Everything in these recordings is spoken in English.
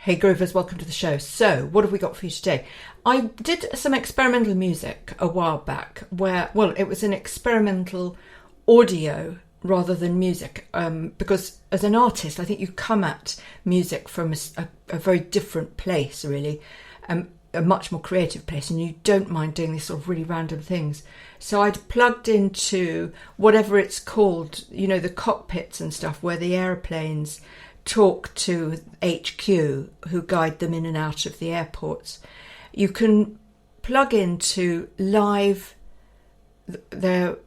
Hey Groovers, welcome to the show. So, what have we got for you today? I did some experimental music a while back where, well, it was an experimental audio rather than music, because as an artist, I think you come at music from a very different place, really, a much more creative place, and you don't mind doing these sort of really random things. So I'd plugged into whatever it's called, you know, the cockpits and stuff, where the aeroplanes talk to HQ, who guide them in and out of the airports. You can plug into live, I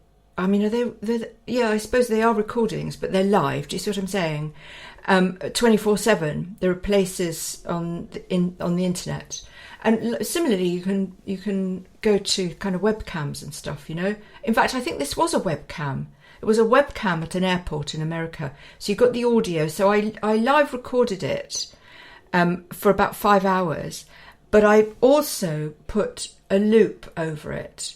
suppose they are recordings, but they're live. Do you see what I'm saying? 24/7. There are places on the internet, and similarly, you can go to kind of webcams and stuff. You know, in fact, I think this was a webcam. It was a webcam at an airport in America. So you got the audio. So I live recorded it for about 5 hours, but I also put a loop over it,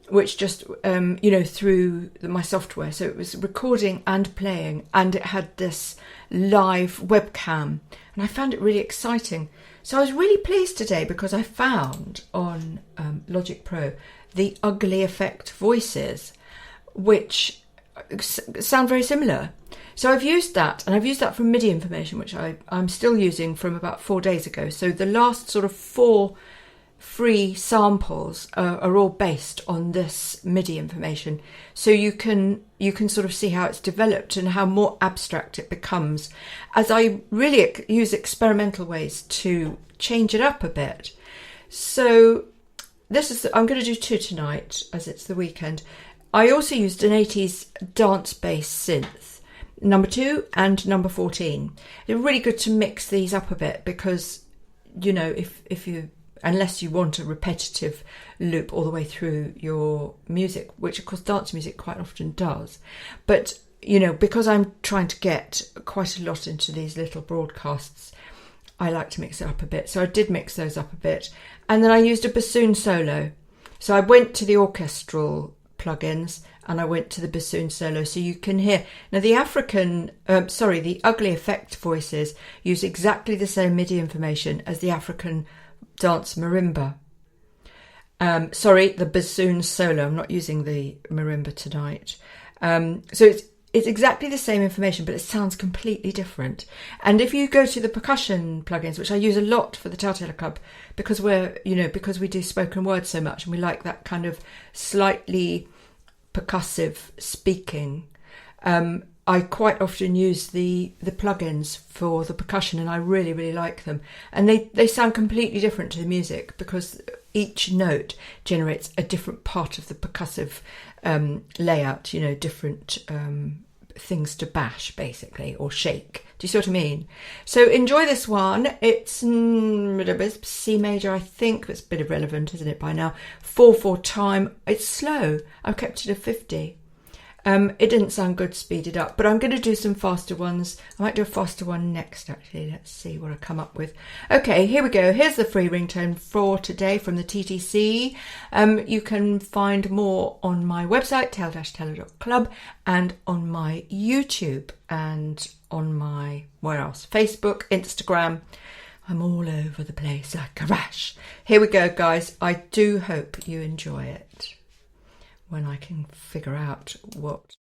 which just, through my software. So it was recording and playing, and it had this live webcam, and I found it really exciting. So I was really pleased today because I found on Logic Pro the ugly effect voices, which sound very similar. So I've used that, and I've used that from MIDI information, which I'm still using from about 4 days ago. So the last sort of 4 free samples are all based on this MIDI information. So you can sort of see how it's developed and how more abstract it becomes as I really use experimental ways to change it up a bit. So I'm going to do 2 tonight as it's the weekend. I also used an 80s dance-based synth, number 2 and number 14. It's really good to mix these up a bit because, you know, unless you want a repetitive loop all the way through your music, which of course dance music quite often does. But, you know, because I'm trying to get quite a lot into these little broadcasts, I like to mix it up a bit. So I did mix those up a bit. And then I used a bassoon solo. So I went to the orchestral plugins and I went to the bassoon solo, so you can hear. Now the the ugly effect voices use exactly the same MIDI information as the African dance marimba. The bassoon solo. I'm not using the marimba tonight. So it's exactly the same information, but it sounds completely different. And if you go to the percussion plugins, which I use a lot for the Telltale Club, because we do spoken word so much, and we like that kind of slightly percussive speaking. I quite often use the plugins for the percussion, and I really, really like them. And they sound completely different to the music because each note generates a different part of the percussive layout, you know, different things to bash, basically, or shake. Do you see what I mean? So enjoy this one. It's C major, I think. It's a bit irrelevant, isn't it, by now? 4/4 time. It's slow. I've kept it at 50. It didn't sound good speeded up, but I'm going to do some faster ones. I might do a faster one next, actually. Let's see what I come up with. Okay, here we go. Here's the free ringtone for today from the TTC. You can find more on my website, tell-teller.club, and on my YouTube, and on my, where else? Facebook, Instagram. I'm all over the place like a rash. Here we go, guys. I do hope you enjoy it when I can figure out what.